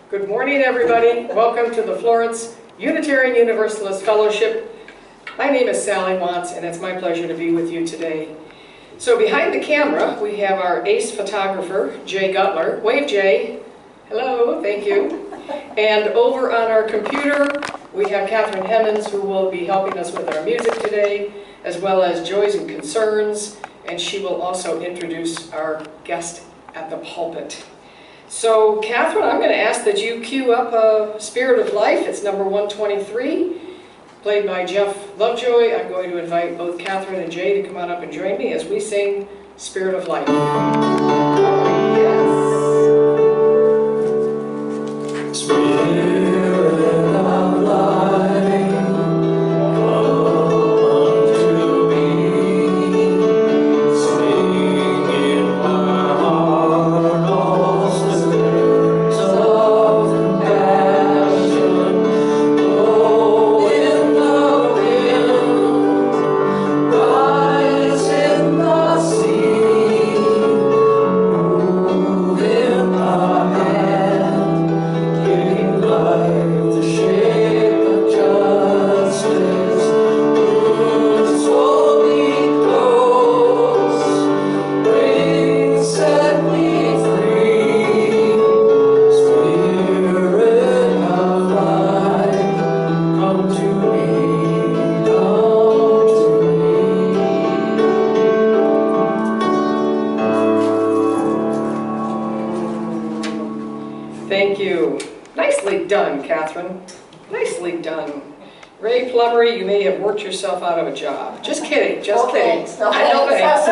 Good morning, everybody. Welcome to the Florence Unitarian Universalist Fellowship. My name is Sally Watts, and it's my pleasure to be with you today. So behind the camera, we have our ace photographer, Jay Gutler. Wave, Jay. Hello, thank you. And over on our computer, we have Catherine Hemmons, who will be helping us with our music today, as well as Joys and Concerns, and she will also introduce our guest at the pulpit. So, Catherine, I'm going to ask that you cue up Spirit of Life. It's number 123, played by Jeff Lovejoy. I'm going to invite both Catherine and Jay to come on up and join me as we sing Spirit of Life. Yes. Spirit of Life. Thank you. Nicely done, Catherine. Nicely done. Ray Plummery, you may have worked yourself out of a job. Just kidding, just kidding. No thanks.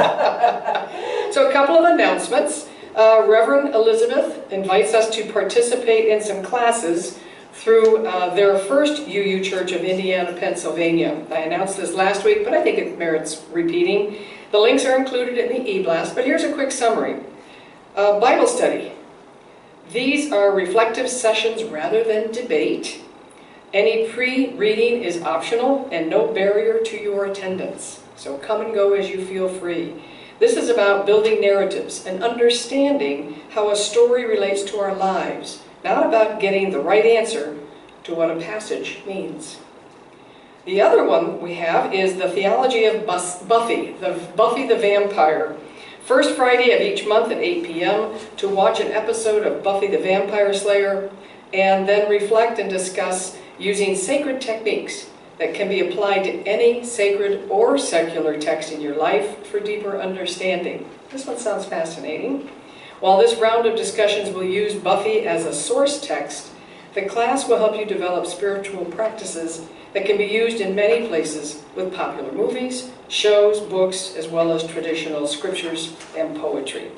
So a couple of announcements. Reverend Elizabeth invites us to participate in some classes through their first UU Church of Indiana, Pennsylvania. I announced this last week, but I think it merits repeating. The links are included in the e-blast, but here's a quick summary. Bible study. These are reflective sessions rather than debate. Any pre-reading is optional and no barrier to your attendance. So come and go as you feel free. This is about building narratives and understanding how a story relates to our lives, not about getting the right answer to what a passage means. The other one we have is the theology of Buffy the Vampire. First Friday of each month at 8 p.m. to watch an episode of Buffy the Vampire Slayer and then reflect and discuss using sacred techniques that can be applied to any sacred or secular text in your life for deeper understanding. This one sounds fascinating. While this round of discussions will use Buffy as a source text, the class will help you develop spiritual practices that can be used in many places with popular movies, shows, books, as well as traditional scriptures and poetry.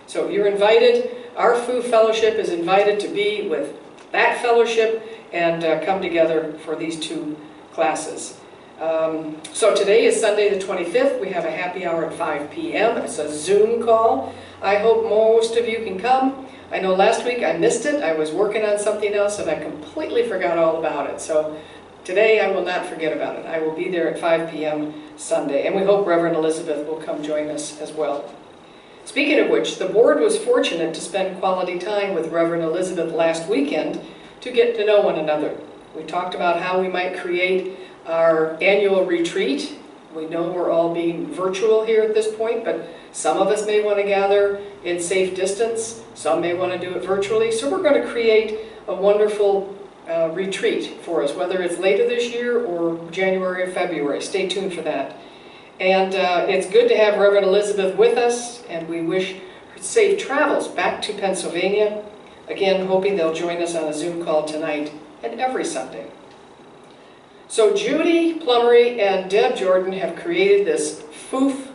So you're invited. Our FOO Fellowship is invited to be with that fellowship and come together for these two classes. So today is Sunday the 25th. We have a happy hour at 5 p.m. It's a Zoom call. I hope most of you can come. I know last week I missed it. I was working on something else and I completely forgot all about it. So today I will not forget about it. I will be there at 5 p.m. Sunday, and we hope Reverend Elizabeth will come join us as well. Speaking of which, the board was fortunate to spend quality time with Reverend Elizabeth last weekend to get to know one another. We talked about how we might create our annual retreat. We know we're all being virtual here at this point, but some of us may want to gather in safe distance. Some may want to do it virtually. So we're going to create a wonderful retreat for us, whether it's later this year or January or February. Stay tuned for that. And it's good to have Reverend Elizabeth with us, and we wish her safe travels back to Pennsylvania. Again, hoping they'll join us on a Zoom call tonight and every Sunday. So Judy Plummery and Deb Jordan have created this FOOF,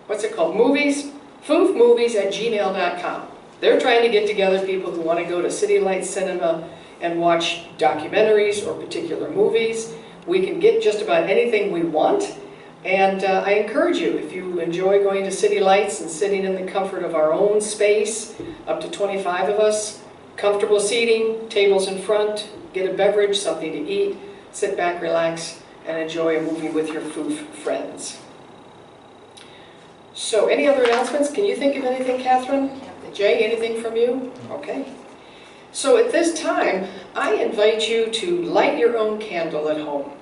what's it called, movies? foofmovies@gmail.com. They're trying to get together people who want to go to City Lights Cinema and watch documentaries or particular movies. We can get just about anything we want. And I encourage you, if you enjoy going to City Lights and sitting in the comfort of our own space, up to 25 of us, comfortable seating, tables in front, get a beverage, something to eat, sit back, relax, and enjoy a movie with your FOOF friends. So any other announcements? Can you think of anything, Catherine? Jay, anything from you? Okay. So at this time, I invite you to light your own candle at home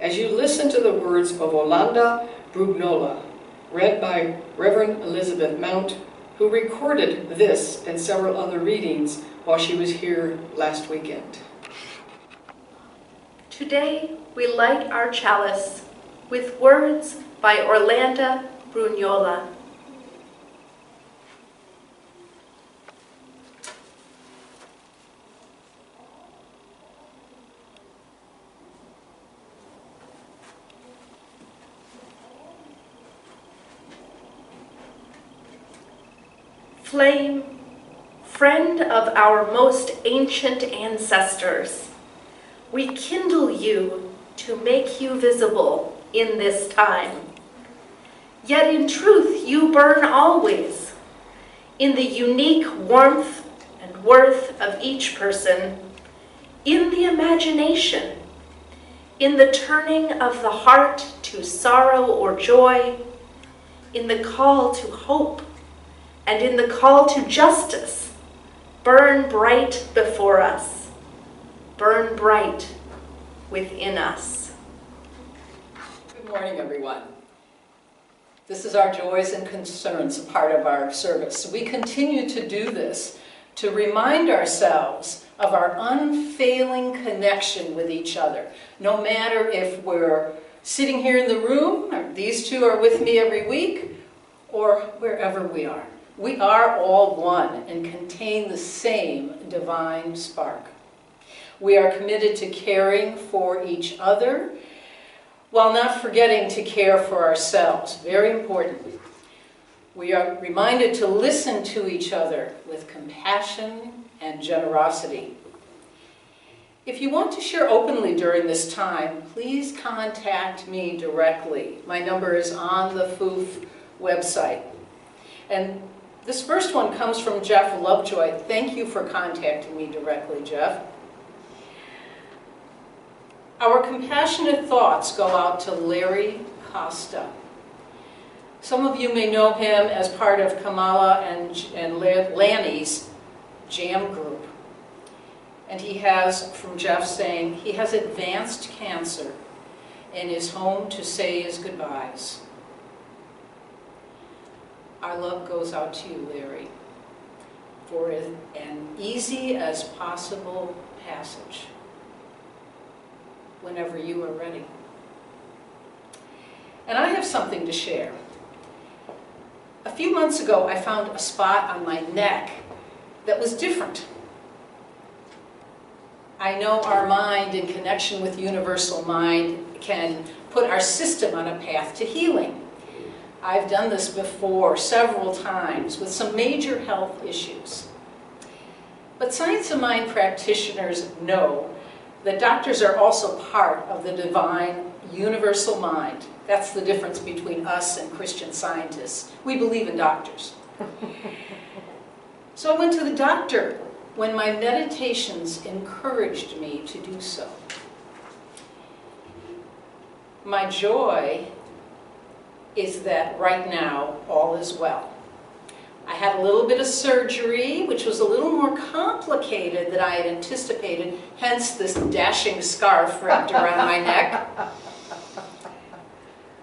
as you listen to the words of Olanda Brugnola, read by Reverend Elizabeth Mount, who recorded this and several other readings while she was here last weekend. Today, we light our chalice with words by Orlando Brugnola. Flame, friend of our most ancient ancestors, we kindle you to make you visible in this time. Yet in truth you burn always, in the unique warmth and worth of each person, in the imagination, in the turning of the heart to sorrow or joy, in the call to hope, and in the call to justice. Burn bright before us, burn bright within us. Good morning, everyone. This is our Joys and Concerns, part of our service. We continue to do this to remind ourselves of our unfailing connection with each other. No matter if we're sitting here in the room, or these two are with me every week, or wherever we are. We are all one and contain the same divine spark. We are committed to caring for each other while not forgetting to care for ourselves. Very important. We are reminded to listen to each other with compassion and generosity. If you want to share openly during this time, please contact me directly. My number is on the FOOF website. And this first one comes from Jeff Lovejoy. Thank you for contacting me directly, Jeff. Our compassionate thoughts go out to Larry Costa. Some of you may know him as part of Kamala and Lanny's Jam group. And he has, from Jeff saying, he has advanced cancer and is home to say his goodbyes. Our love goes out to you, Larry, for an easy as possible passage whenever you are ready. And I have something to share. A few months ago, I found a spot on my neck that was different. I know our mind, in connection with universal mind, can put our system on a path to healing. I've done this before several times with some major health issues. But Science of Mind practitioners know that doctors are also part of the divine universal mind. That's the difference between us and Christian scientists. We believe in doctors. So I went to the doctor when my meditations encouraged me to do so. My joy is that right now all is well. I had a little bit of surgery, which was a little more complicated than I had anticipated, hence this dashing scarf wrapped around my neck.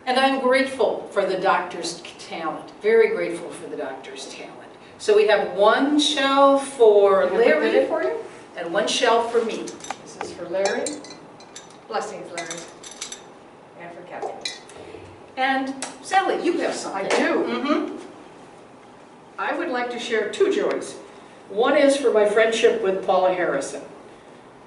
And I'm grateful for the doctor's talent, very grateful for the doctor's talent. So we have one shell for Larry For you? and one shell for me. This is for Larry. Blessings, Larry. And for Kathy. And Sally, you have something. I do. I would like to share two joys. One is for my friendship with Paula Harrison.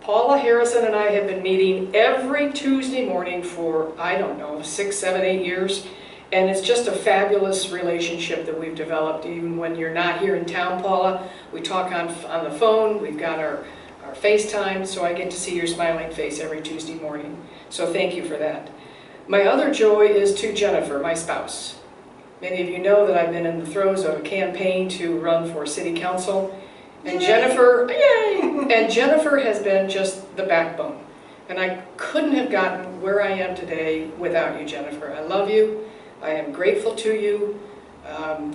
Paula Harrison and I have been meeting every Tuesday morning for, I don't know, 6, 7, 8 years. And it's just a fabulous relationship that we've developed. Even when you're not here in town, Paula, we talk on the phone. We've got our FaceTime, so I get to see your smiling face every Tuesday morning. So thank you for that. My other joy is to Jennifer, my spouse. Many of you know that I've been in the throes of a campaign to run for city council. And Jennifer, yay! And Jennifer has been just the backbone. And I couldn't have gotten where I am today without you, Jennifer. I love you. I am grateful to you.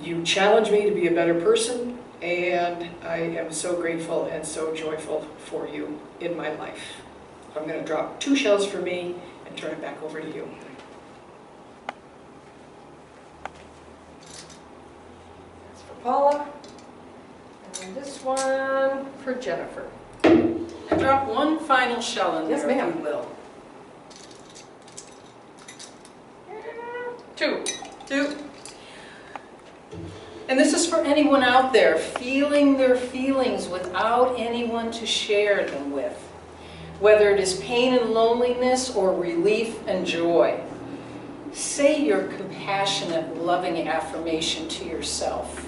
You challenge me to be a better person, and I am so grateful and so joyful for you in my life. I'm going to drop 2 shells for me and turn it back over to you. That's for Paula. And this one for Jennifer. And drop 1 final shell in there. Yes, ma'am. If you will. 2. 2. And this is for anyone out there feeling their feelings without anyone to share them with, whether it is pain and loneliness or relief and joy. Say your compassionate, loving affirmation to yourself.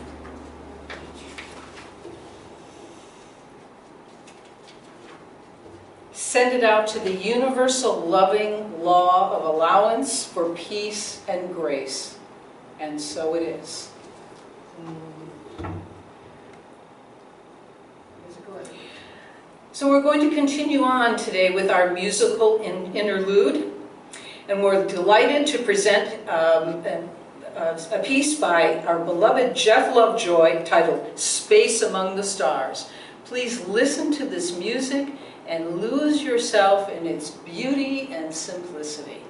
Send it out to the universal loving law of allowance for peace and grace. And so it is. So we're going to continue on today with our musical interlude, and we're delighted to present a piece by our beloved Jeff Lovejoy titled Space Among the Stars. Please listen to this music and lose yourself in its beauty and simplicity.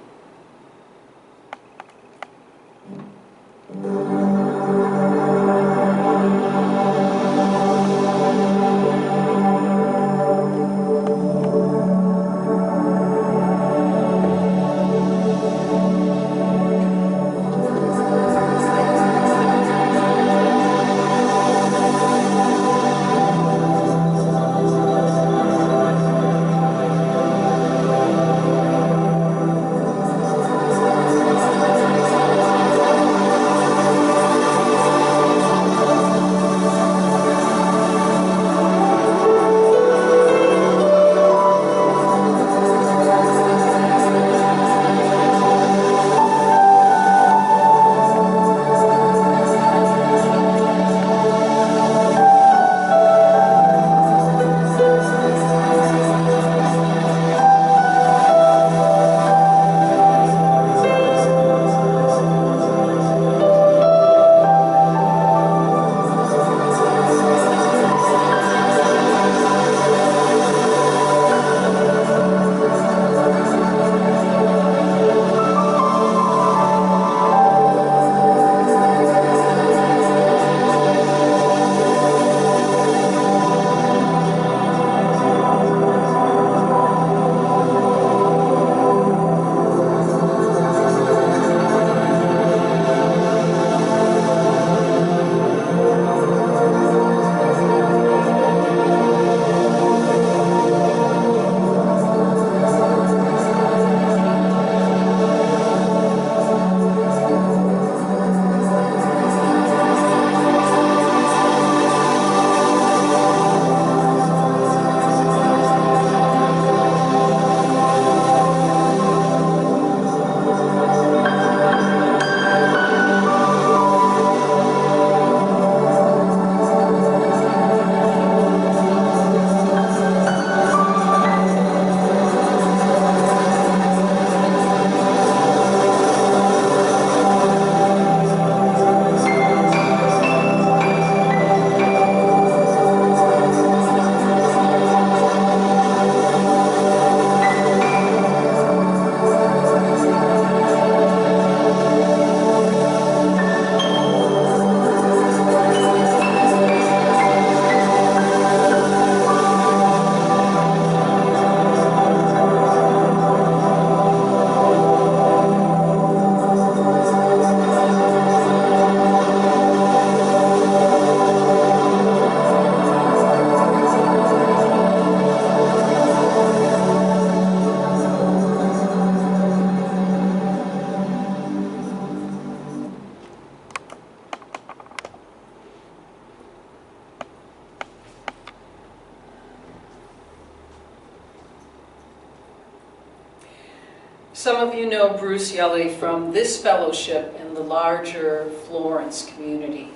Some of you know Bruce Yelle from this fellowship and the larger Florence community.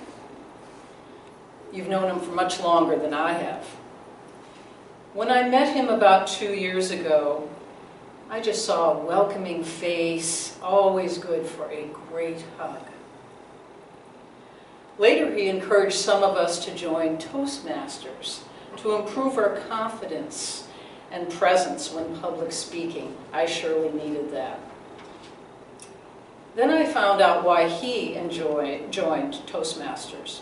You've known him for much longer than I have. When I met him about 2 years ago, I just saw a welcoming face, always good for a great hug. Later, he encouraged some of us to join Toastmasters to improve our confidence and presence when public speaking. I surely needed that. Then I found out why he joined Toastmasters.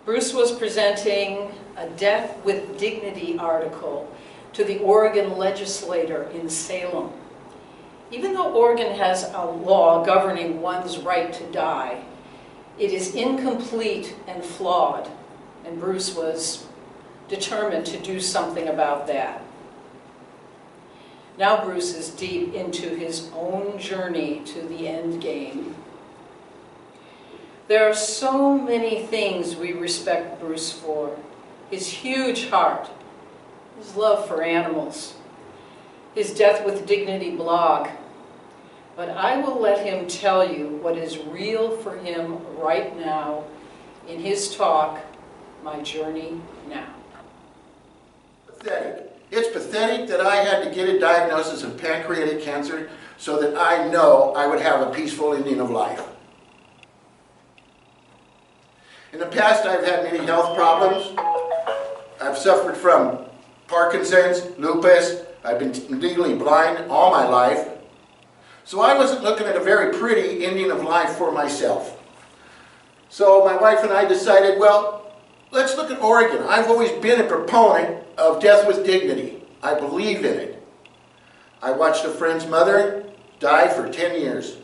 Bruce was presenting a Death with Dignity article to the Oregon legislator in Salem. Even though Oregon has a law governing one's right to die, it is incomplete and flawed, and Bruce was determined to do something about that. Now Bruce is deep into his own journey to the end game. There are so many things we respect Bruce for. His huge heart, his love for animals, his Death with Dignity blog. But I will let him tell you what is real for him right now in his talk, My Journey Now. Pathetic. It's pathetic that I had to get a diagnosis of pancreatic cancer so that I know I would have a peaceful ending of life. In the past, I've had many health problems. I've suffered from Parkinson's, lupus. I've been legally blind all my life. So I wasn't looking at a very pretty ending of life for myself. So my wife and I decided, well, let's look at Oregon. I've always been a proponent of death with dignity. I believe in it. I watched a friend's mother die for 10 years.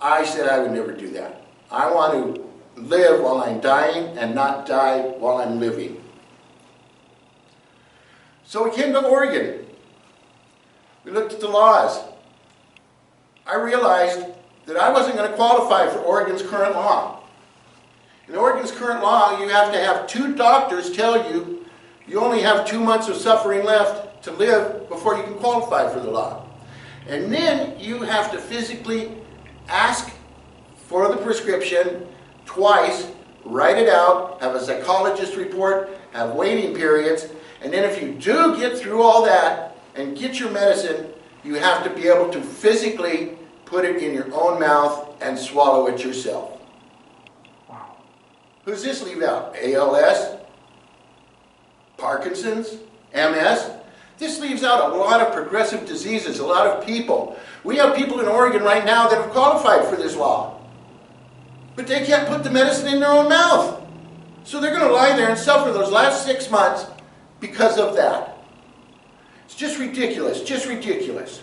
I said I would never do that. I want to live while I'm dying and not die while I'm living. So we came to Oregon. We looked at the laws. I realized that I wasn't going to qualify for Oregon's current law. In Oregon's current law, you have to have 2 doctors tell you you only have 2 months of suffering left to live before you can qualify for the law. And then you have to physically ask for the prescription twice, write it out, have a psychologist report, have waiting periods, and then if you do get through all that and get your medicine, you have to be able to physically put it in your own mouth and swallow it yourself. Wow. Who does this leave out? ALS? Parkinson's? MS? This leaves out a lot of progressive diseases, a lot of people. We have people in Oregon right now that have qualified for this law. But they can't put the medicine in their own mouth. So they're going to lie there and suffer those last 6 months because of that. It's just ridiculous, just ridiculous.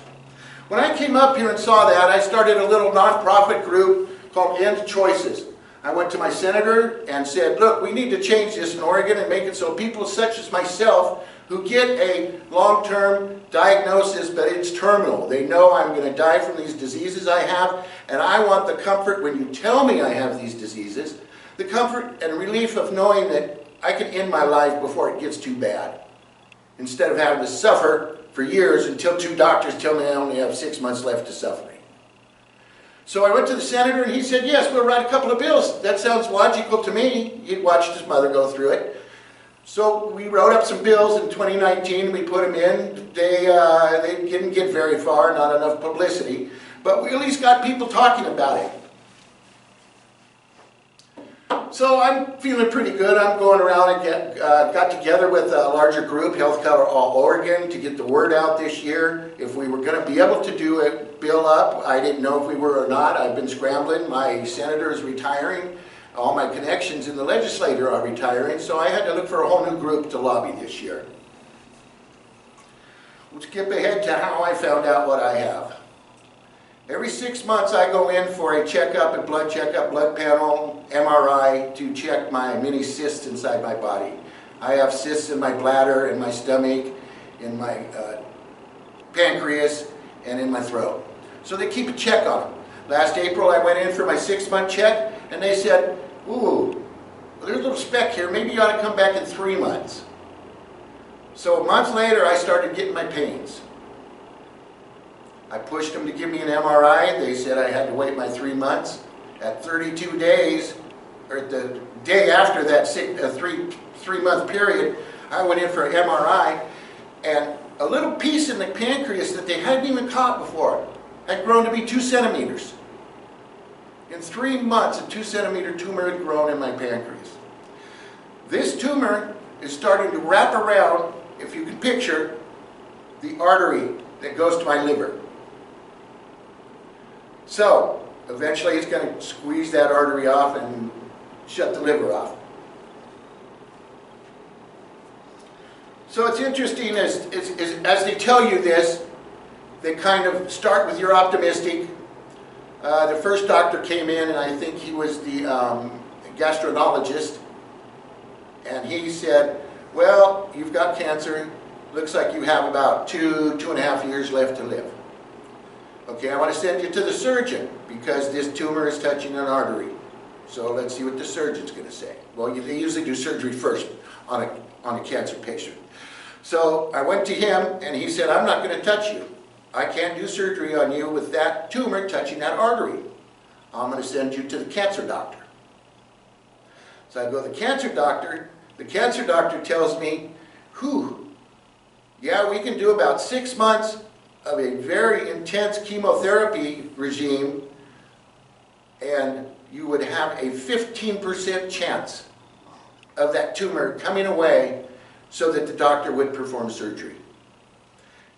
When I came up here and saw that, I started a little nonprofit group called End Choices. I went to my senator and said, look, we need to change this in Oregon and make it so people such as myself who get a long-term diagnosis, but it's terminal. They know I'm going to die from these diseases I have, and I want the comfort when you tell me I have these diseases, the comfort and relief of knowing that I can end my life before it gets too bad, instead of having to suffer for years until 2 doctors tell me I only have 6 months left to suffering. So I went to the senator and he said, yes, we'll write a couple of bills. That sounds logical to me. He'd watched his mother go through it. So we wrote up some bills in 2019, we put them in. They didn't get very far, not enough publicity, but we at least got people talking about it. So I'm feeling pretty good. I'm going around and got together with a larger group, Health Cover All Oregon, to get the word out this year. If we were going to be able to do a bill up, I didn't know if we were or not. I've been scrambling. My senator is retiring. All my connections in the legislature are retiring, so I had to look for a whole new group to lobby this year. We'll skip ahead to how I found out what I have. Every 6 months I go in for a checkup, a blood checkup, blood panel, MRI, to check my many cysts inside my body. I have cysts in my bladder, in my stomach, in my pancreas, and in my throat. So they keep a check on them. Last April I went in for my 6-month check, and they said, ooh, there's a little speck here, maybe you ought to come back in 3 months. So months later I started getting my pains. I pushed them to give me an MRI. They said I had to wait my 3 months. At 32 days, or the day after that 3-month period, I went in for an MRI, and a little piece in the pancreas that they hadn't even caught before had grown to be 2 centimeters. In 3 months, a 2-centimeter tumor had grown in my pancreas. This tumor is starting to wrap around, if you can picture, the artery that goes to my liver. So, eventually it's going to squeeze that artery off and shut the liver off. So it's interesting, as they tell you this, they kind of start with you're optimistic. The first doctor came in, and I think he was the gastroenterologist, and he said, well, you've got cancer. Looks like you have about 2.5 years left to live. Okay, I want to send you to the surgeon because this tumor is touching an artery. So let's see what the surgeon's going to say. Well, they usually do surgery first on a cancer patient. So I went to him, and he said, I'm not going to touch you. I can't do surgery on you with that tumor touching that artery. I'm going to send you to the cancer doctor. So I go to the cancer doctor. The cancer doctor tells me, yeah, we can do about 6 months of a very intense chemotherapy regime, and you would have a 15% chance of that tumor coming away so that the doctor would perform surgery.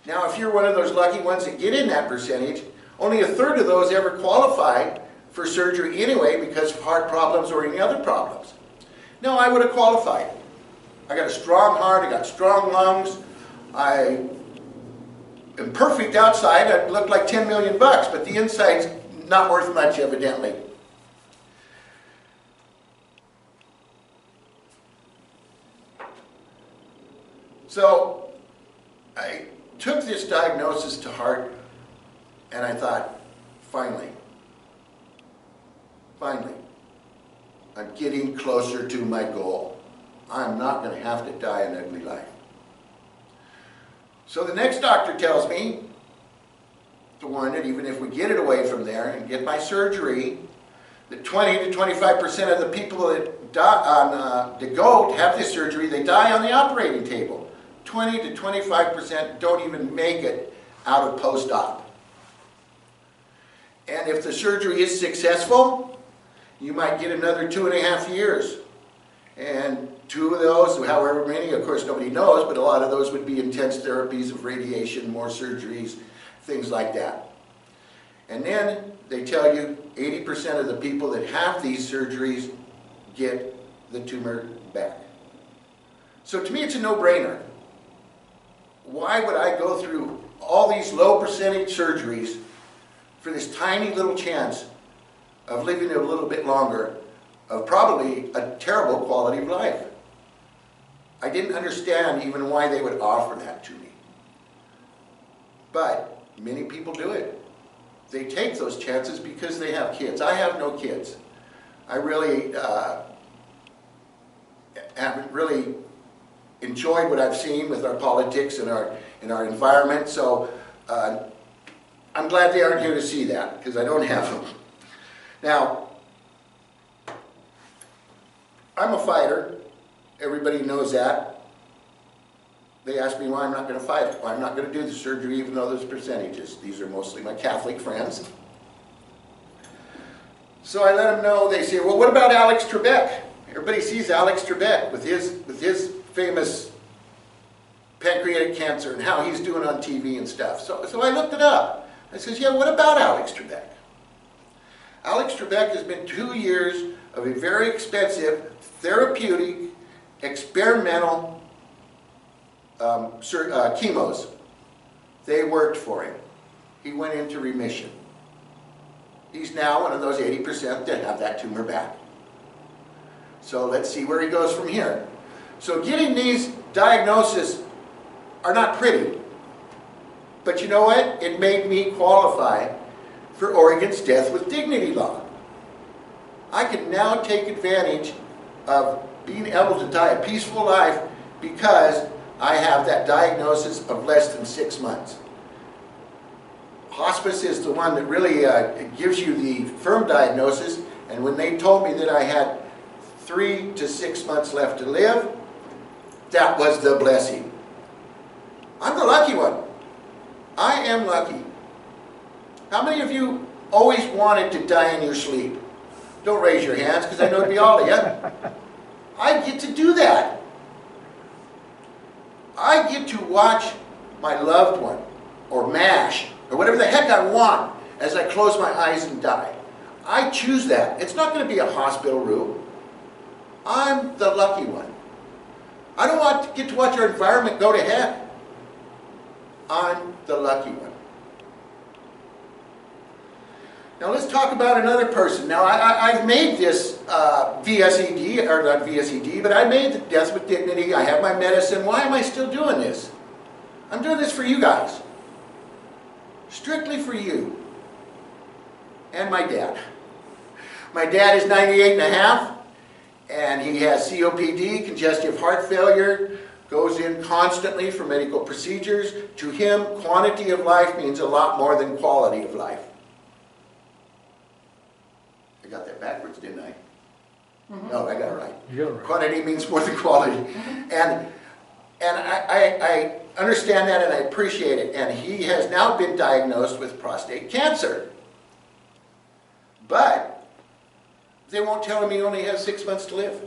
Now, if you're one of those lucky ones that get in that percentage, only 1/3 of those ever qualify for surgery anyway because of heart problems or any other problems. No, I would have qualified. I got a strong heart, I got strong lungs, I am perfect outside, I look like 10 million bucks, but the inside's not worth much evidently. So I took this diagnosis to heart, and I thought, finally, I'm getting closer to my goal. I'm not going to have to die an ugly life. So the next doctor tells me to warn that even if we get it away from there and get my surgery, that 20 to 25% of the people that go to have this surgery, they die on the operating table. 20 to 25% don't even make it out of post-op. And if the surgery is successful, you might get another 2.5 years. And 2 of those, however many, of course nobody knows, but a lot of those would be intense therapies of radiation, more surgeries, things like that. And then they tell you 80% of the people that have these surgeries get the tumor back. So to me it's a no-brainer. Why would I go through all these low percentage surgeries for this tiny little chance of living a little bit longer, of probably a terrible quality of life? I didn't understand even why they would offer that to me. But many people do it. They take those chances because they have kids. I have no kids. I really haven't really enjoyed what I've seen with our politics and our environment, so I'm glad they aren't here to see that, because I don't have them. Now, I'm a fighter. Everybody knows that. They ask me why I'm not going to fight, why I'm not going to do the surgery even though there's percentages. These are mostly my Catholic friends. So I let them know. They say, well, what about Alex Trebek? Everybody sees Alex Trebek with his famous pancreatic cancer and how he's doing on TV and stuff. So I looked it up. I says, yeah, what about Alex Trebek? Alex Trebek has been 2 years of a very expensive, therapeutic, experimental chemos. They worked for him. He went into remission. He's now one of those 80% that have that tumor back. So let's see where he goes from here. So getting these diagnoses are not pretty. But you know what? It made me qualify for Oregon's Death with Dignity law. I can now take advantage of being able to die a peaceful life because I have that diagnosis of less than 6 months. Hospice is the one that really gives you the firm diagnosis, and when they told me that I had 3 to 6 months left to live, that was the blessing. I'm the lucky one. I am lucky. How many of you always wanted to die in your sleep? Don't raise your hands, because I know it'd be all of you. I get to do that. I get to watch my loved one, or MASH, or whatever the heck I want, as I close my eyes and die. I choose that. It's not going to be a hospital room. I'm the lucky one. I don't want to get to watch our environment go to heck. I'm the lucky one. Now let's talk about another person. Now I've made this VSED, or not VSED, but I made the Death with Dignity. I have my medicine. Why am I still doing this? I'm doing this for you guys. Strictly for you. And my dad. My dad is 98 and a half, and he has COPD, congestive heart failure, goes in constantly for medical procedures. To him, quantity of life means a lot more than quality of life. I got that backwards, didn't I? No, I got it right. You got it right. Quantity means more than quality. And I understand that and I appreciate it. And he has now been diagnosed with prostate cancer. But they won't tell him he only has 6 months to live.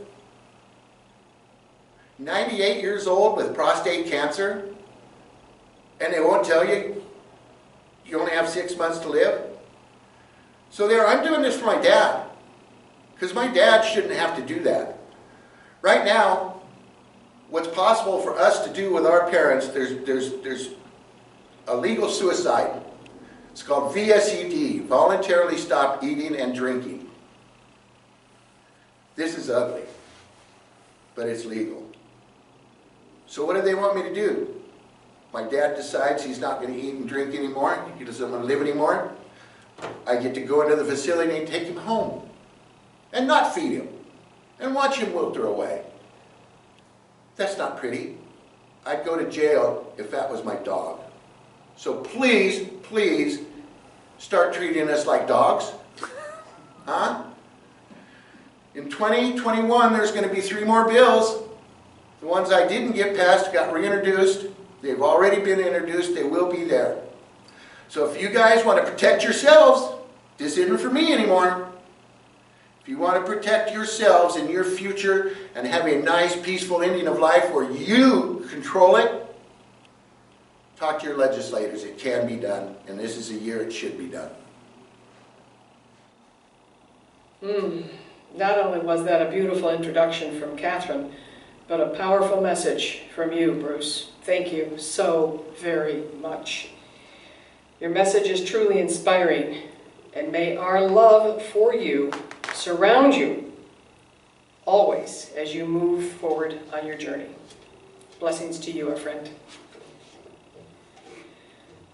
98 years old with prostate cancer, and they won't tell you you only have 6 months to live. So there, I'm doing this for my dad, because my dad shouldn't have to do that. Right now, what's possible for us to do with our parents, there's a legal suicide. It's called VSED, voluntarily stop eating and drinking. This is ugly, but it's legal. So what do they want me to do? My dad decides he's not going to eat and drink anymore, he doesn't want to live anymore. I get to go into the facility and take him home and not feed him and watch him wilter away. That's not pretty. I'd go to jail if that was my dog. So please, please start treating us like dogs. Huh? In 2021, there's going to be 3 more bills. The ones I didn't get passed got reintroduced. They've already been introduced. They will be there. So if you guys want to protect yourselves, this isn't for me anymore. If you want to protect yourselves and your future and have a nice, peaceful ending of life where you control it, talk to your legislators. It can be done, and this is a year it should be done. Not only was that a beautiful introduction from Catherine, but a powerful message from you, Bruce. Thank you so very much. Your message is truly inspiring, and may our love for you surround you always as you move forward on your journey. Blessings to you, our friend.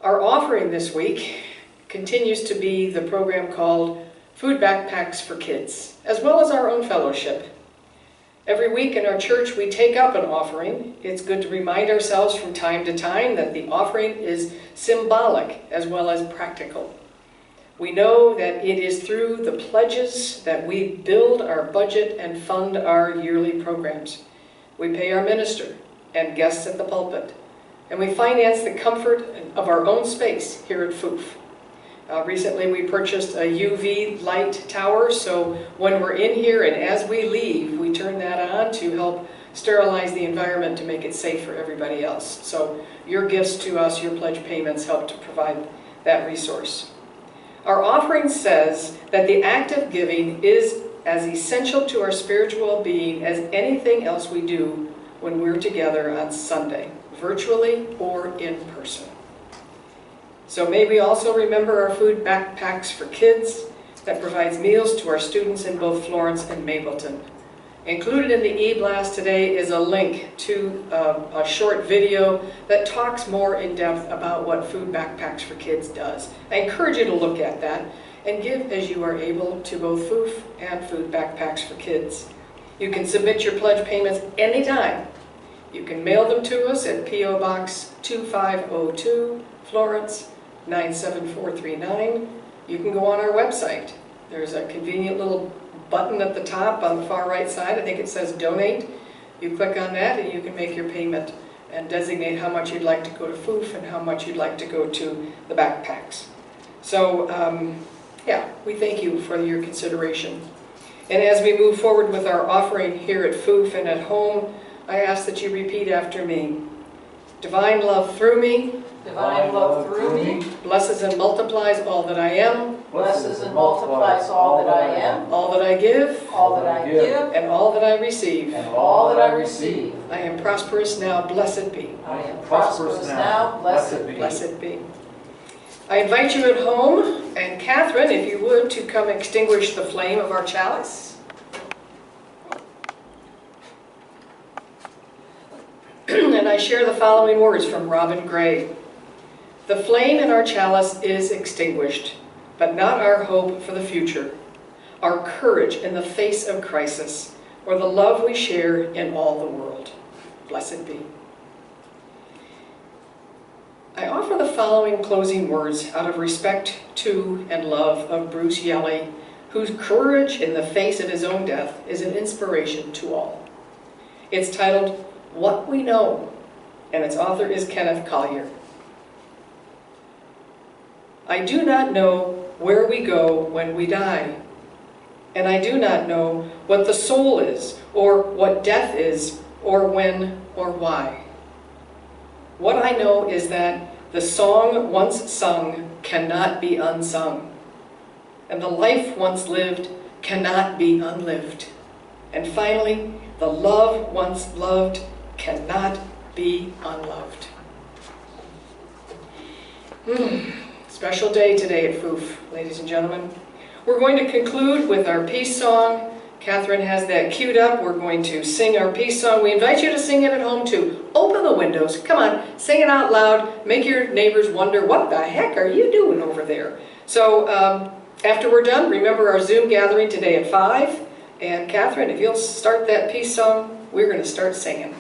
Our offering this week continues to be the program called Food Backpacks for Kids, as well as our own fellowship. Every week in our church we take up an offering. It's good to remind ourselves from time to time that the offering is symbolic as well as practical. We know that it is through the pledges that we build our budget and fund our yearly programs. We pay our minister and guests at the pulpit, and we finance the comfort of our own space here at FOOF. Recently we purchased a UV light tower, so when we're in here and as we leave, we turn that on to help sterilize the environment to make it safe for everybody else. So your gifts to us, your pledge payments help to provide that resource. Our offering says that the act of giving is as essential to our spiritual well-being as anything else we do when we're together on Sunday, virtually or in person. So may we also remember our Food Backpacks for Kids that provides meals to our students in both Florence and Mapleton. Included in the e-blast today is a link to a short video that talks more in depth about what Food Backpacks for Kids does. I encourage you to look at that and give as you are able to both FOOF and Food Backpacks for Kids. You can submit your pledge payments anytime. You can mail them to us at P.O. Box 2502, Florence 97439. You can go on our website. There's a convenient little button at the top on the far right side. I think it says donate. You click on that and you can make your payment and designate how much you'd like to go to FOOF and how much you'd like to go to the backpacks. So yeah, we thank you for your consideration. And as we move forward with our offering here at FOOF and at home, I ask that you repeat after me. Divine love through me Divine love through me blesses and multiplies all that I am, blesses and multiplies all that I am, all that I give, all that I give, and all that I receive. and all that I receive. I am prosperous now, blessed be. I am prosperous now, blessed be. Blessed be. I invite you at home, and Catherine, if you would, to come extinguish the flame of our chalice. And I share the following words from Robin Gray. The flame in our chalice is extinguished, but not our hope for the future, our courage in the face of crisis, or the love we share in all the world. Blessed be. I offer the following closing words out of respect to and love of Bruce Yelle, whose courage in the face of his own death is an inspiration to all. It's titled, What We Know, and its author is Kenneth Collier. I do not know where we go when we die, and I do not know what the soul is, or what death is, or when, or why. What I know is that the song once sung cannot be unsung, and the life once lived cannot be unlived. And finally, the love once loved cannot be unloved. Special day today at FOOF, ladies and gentlemen. We're going to conclude with our peace song. Catherine has that queued up. We're going to sing our peace song. We invite you to sing it at home too. Open the windows. Come on, sing it out loud. Make your neighbors wonder, what the heck are you doing over there? So after we're done, remember our Zoom gathering today at 5. And Catherine, if you'll start that peace song, we're going to start singing.